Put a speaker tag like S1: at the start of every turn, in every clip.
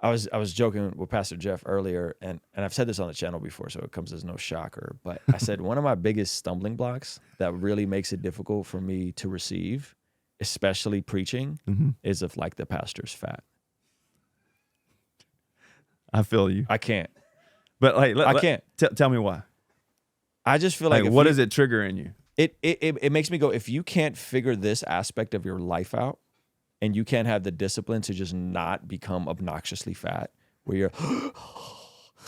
S1: I was joking with Pastor Jeff earlier, and I've said this on the channel before, so it comes as no shocker. But I said one of my biggest stumbling blocks that really makes it difficult for me to receive, especially preaching, is if like the pastor's fat.
S2: I feel you.
S1: I can't.
S2: But like,
S1: I can't.
S2: Tell me why.
S1: I just feel like
S2: what does it trigger in you?
S1: It makes me go, if you can't figure this aspect of your life out, and you can't have the discipline to just not become obnoxiously fat, where you're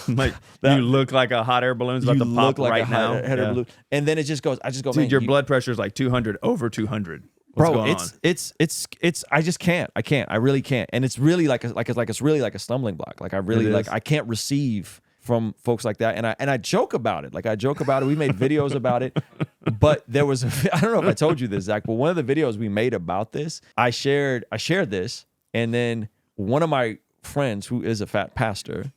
S2: like you look like a hot air balloon's about to pop like right now.
S1: Hot air balloon. And then it just goes,
S2: Dude,
S1: man,
S2: your blood pressure is like 200 over 200. What's
S1: bro,
S2: going on?
S1: it's I just can't. I really can't. And it's really it's really like a stumbling block. Like I really I can't receive from folks like that. And I joke about it. Like I joke about it. We made videos about it. But there was I don't know if I told you this, Zach, but one of the videos we made about this, I shared this, and then one of my friends who is a fat pastor,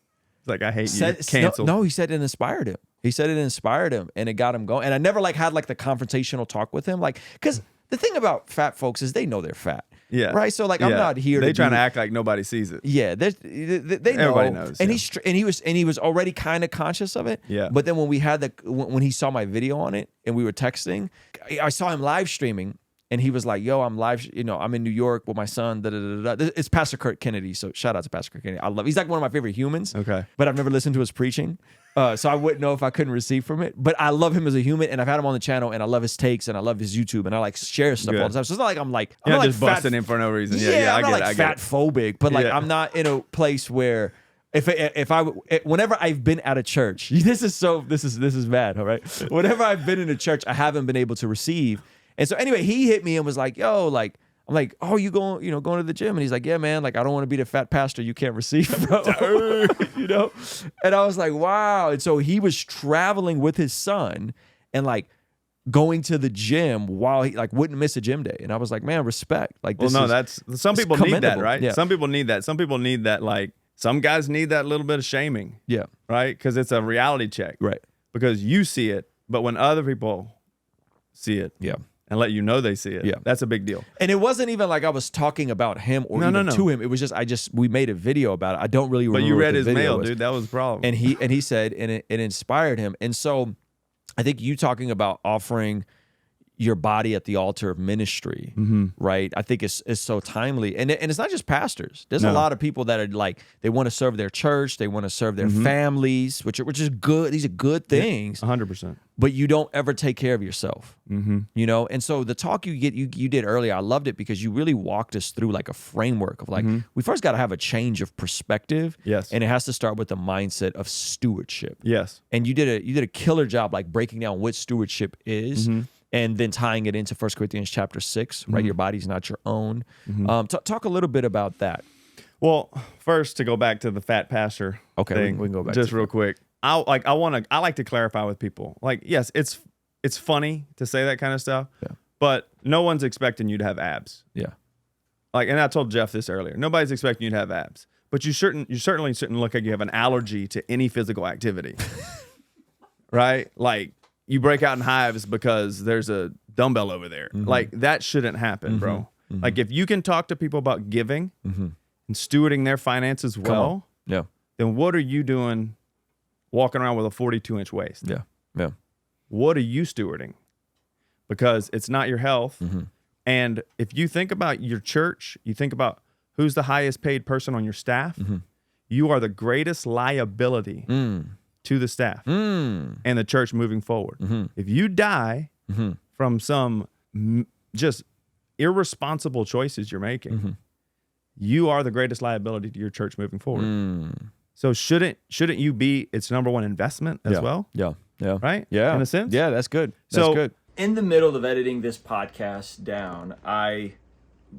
S2: like, I hate you. Canceled.
S1: No, he said it inspired him. He said it inspired him, and it got him going. And I never had the confrontational talk with him, because the thing about fat folks is they know they're fat.
S2: Yeah.
S1: Right. So I'm not here.
S2: They trying to act like nobody sees it.
S1: Yeah. They know.
S2: Everybody knows.
S1: And he was already kind of conscious of it.
S2: Yeah.
S1: But then when we had when he saw my video on it and we were texting, I saw him live streaming, and he was like, "Yo, I'm live. I'm in New York with my son. Da, da, da, da. It's Pastor Kurt Kennedy. So shout out to Pastor Kurt Kennedy. I love. He's like one of my favorite humans.
S2: Okay.
S1: But I've never listened to his preaching. So I wouldn't know if I couldn't receive from it. But I love him as a human, and I've had him on the channel, and I love his takes, and I love his YouTube, and I share stuff all the time. So it's not like I'm
S2: not just busting in for no reason.
S1: Yeah, I'm not
S2: I get
S1: fat phobic, but I'm not in a place where whenever I've been at a church, this is bad, all right? Whenever I've been in a church, I haven't been able to receive. And so anyway, he hit me and was like, "Yo, like." I'm like, "Oh, you going to the gym?" And he's like, "Yeah, man. Like, I don't want to be the fat pastor you can't receive from." And I was like, "Wow." And so he was traveling with his son and like going to the gym while he wouldn't miss a gym day. And I was like, "Man, respect." Like,
S2: some people need that, right?
S1: Yeah.
S2: Some people need that. Some people need that. Like, some guys need that little bit of shaming.
S1: Yeah.
S2: Right. Because it's a reality check.
S1: Right.
S2: Because you see it, but when other people see it.
S1: Yeah.
S2: And let you know they see it.
S1: Yeah.
S2: That's a big deal.
S1: And it wasn't even like I was talking about him or to him. It was just we made a video about it. I don't really remember.
S2: But you read
S1: his
S2: mail, dude. That was the problem.
S1: And he said, and it inspired him. And so I think you talking about offering your body at the altar of ministry, right? I think it's so timely. And it's not just pastors. There's a lot of people that are like, they want to serve their church, they want to serve their families, which is good. These are good things. 100%. But you don't ever take care of yourself. And so the talk you did earlier, I loved it because you really walked us through like a framework of like, we first got to have a change of perspective.
S2: Yes.
S1: And it has to start with the mindset of stewardship.
S2: Yes.
S1: And you did a killer job like breaking down what stewardship is. And then tying it into 1 Corinthians chapter 6, right? Your body's not your own. Talk a little bit about that.
S2: Well, first to go back to the fat pastor thing,
S1: we can go back
S2: just real quick. I like to clarify with people. Like, yes, it's funny to say that kind of stuff, but no one's expecting you to have abs.
S1: Yeah.
S2: Like, and I told Jeff this earlier. Nobody's expecting you to have abs, but you certainly shouldn't look like you have an allergy to any physical activity, right? Like, you break out in hives because there's a dumbbell over there. Like, that shouldn't happen, bro. Like, if you can talk to people about giving and stewarding their finances well, then what are you doing walking around with a 42-inch waist?
S1: Yeah.
S2: What are you stewarding? Because it's not your health. And if you think about your church, you think about who's the highest paid person on your staff, you are the greatest liability to the staff and the church moving forward. If you die from some just irresponsible choices you're making, you are the greatest liability to your church moving forward. So shouldn't you be its number one investment as well?
S1: Yeah.
S2: Right?
S1: Yeah.
S2: In a sense?
S1: Yeah, that's good. That's good. In the middle of editing this podcast down, I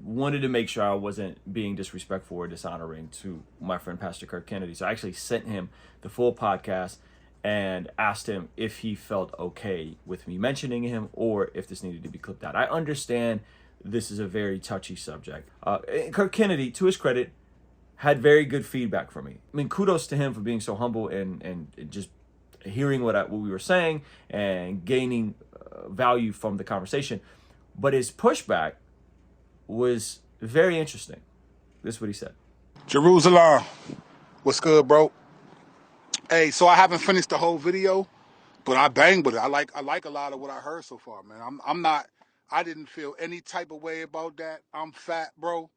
S1: wanted to make sure I wasn't being disrespectful or dishonoring to my friend Pastor Kurt Kennedy. So I actually sent him the full podcast and asked him if he felt okay with me mentioning him or if this needed to be clipped out. I understand this is a very touchy subject. Kurt Kennedy, to his credit, had very good feedback from me. I mean, kudos to him for being so humble and just hearing what we were saying and gaining value from the conversation. But his pushback was very interesting. This is what he said.
S3: Jerusalem, What's good, bro? Hey, so I haven't finished the whole video, but I banged with it. I like a lot of what I heard so far, man. I'm not. I didn't feel any type of way about that. I'm fat, bro,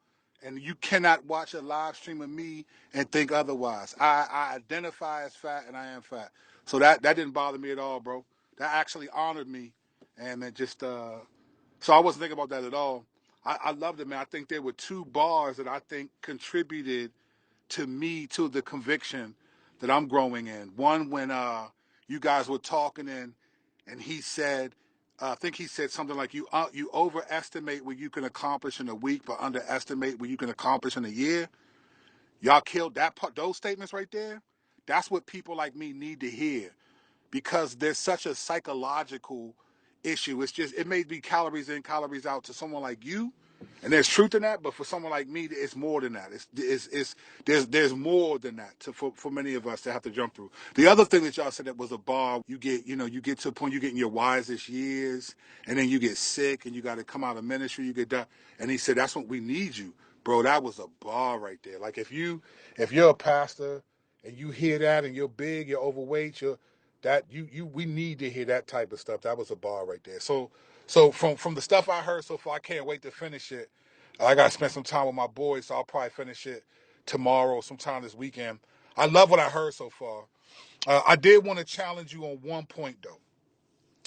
S3: and you cannot watch a live stream of me and think otherwise. I identify as fat, and I am fat. So that didn't bother me at all, bro. That actually honored me, and it just so I wasn't thinking about that at all. I loved it, man. I think there were two bars that I think contributed to me to the conviction that I'm growing in. One when you guys were talking and he said, I think he said something like you overestimate what you can accomplish in a week, but underestimate what you can accomplish in a year. Y'all killed that part. Those statements right there. That's what people like me need to hear, because there's such a psychological issue. It's just, it may be calories in, calories out to someone like you, and there's truth in that. But for someone like me, it's more than that. There's more than that for many of us to have to jump through. The other thing that y'all said that was a bar. You get to a point, you get in your wisest years, and then you get sick, and you got to come out of ministry. You get that, and he said that's when we need you, bro. That was a bar right there. Like if you're a pastor and you hear that, and you're big, you're overweight, we need to hear that type of stuff. That was a bar right there. So from the stuff I heard so far, I can't wait to finish it. I got to spend some time with my boys, so I'll probably finish it tomorrow, sometime this weekend. I love what I heard so far. I did want to challenge you on one point, though,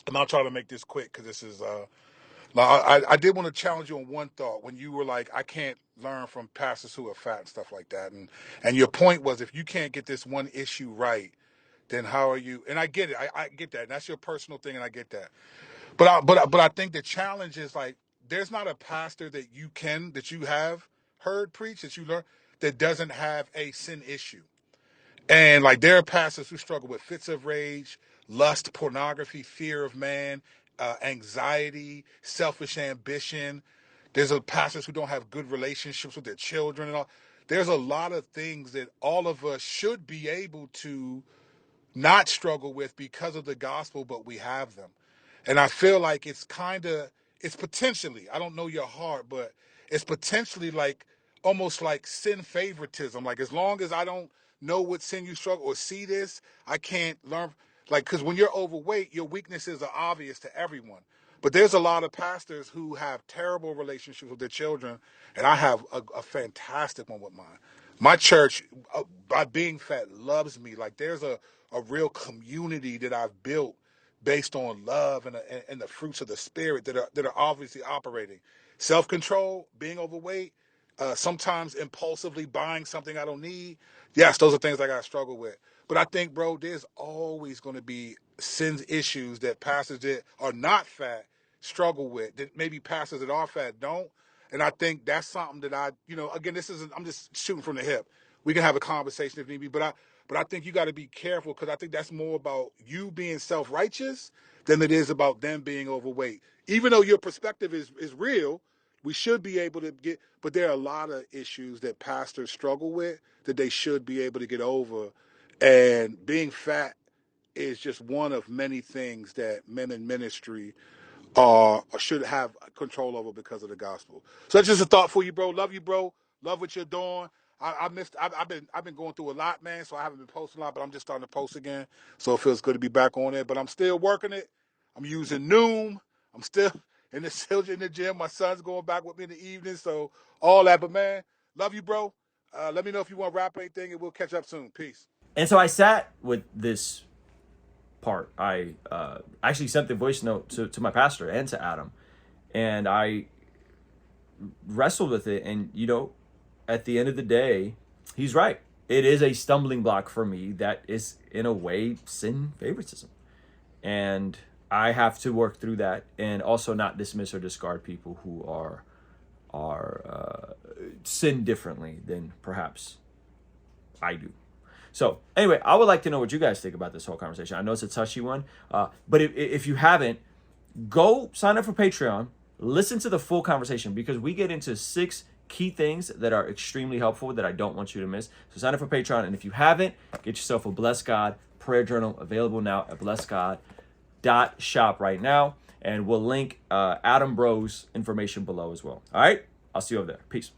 S3: and I'll try to make this quick because this is. I did want to challenge you on one thought when you were like, I can't learn from pastors who are fat and stuff like that, and your point was, if you can't get this one issue right, then how are you? And I get it. I get that. And that's your personal thing, and I get that. But I think the challenge is like, there's not a pastor that you have heard preach that you learn that doesn't have a sin issue. And like, there are pastors who struggle with fits of rage, lust, pornography, fear of man, anxiety, selfish ambition. There's pastors who don't have good relationships with their children and all. There's a lot of things that all of us should be able to not struggle with because of the gospel, but we have them. And I feel like it's potentially, I don't know your heart, but it's potentially like almost like sin favoritism. Like, as long as I don't know what sin you struggle or see this, I can't learn. Like, because when you're overweight, your weaknesses are obvious to everyone. But there's a lot of pastors who have terrible relationships with their children, and I have a fantastic one with mine. My church, by being fat, loves me. Like, there's a real community that I've built based on love and the fruits of the spirit that are obviously operating. Self-control, being overweight, sometimes impulsively buying something I don't need. Yes, those are things I got to struggle with. But I think, bro, there's always going to be sins issues that pastors that are not fat struggle with, that maybe pastors that are fat don't. And I think that's something that again, I'm just shooting from the hip. We can have a conversation if need be, but I think you got to be careful, because I think that's more about you being self-righteous than it is about them being overweight. Even though your perspective is real, we should be able to but there are a lot of issues that pastors struggle with that they should be able to get over. And being fat is just one of many things that men in ministry should have control over because of the gospel. So that's just a thought for you, bro. Love you, bro. Love what you're doing. I've been going through a lot, man, so I haven't been posting a lot, but I'm just starting to post again. So it feels good to be back on it. But I'm still working it. I'm using Noom. I'm still in the gym. My son's going back with me in the evening. So all that. But man, love you, bro. Let me know if you want to rap anything, and we'll catch up soon. Peace.
S1: And so I sat with this part. I actually sent the voice note to my pastor and to Adam, and I wrestled with it. And at the end of the day, he's right. It is a stumbling block for me that is, in a way, sin favoritism, and I have to work through that, and also not dismiss or discard people who are sin differently than perhaps I do. So anyway, I would like to know what you guys think about this whole conversation. I know it's a touchy one, but if you haven't, go sign up for Patreon, listen to the full conversation, because we get into 6 key things that are extremely helpful that I don't want you to miss. So sign up for Patreon, and if you haven't, get yourself a Bless God prayer journal, available now at blessgod.shop right now, and we'll link Adam Bro's information below as well. All right, I'll see you over there. Peace.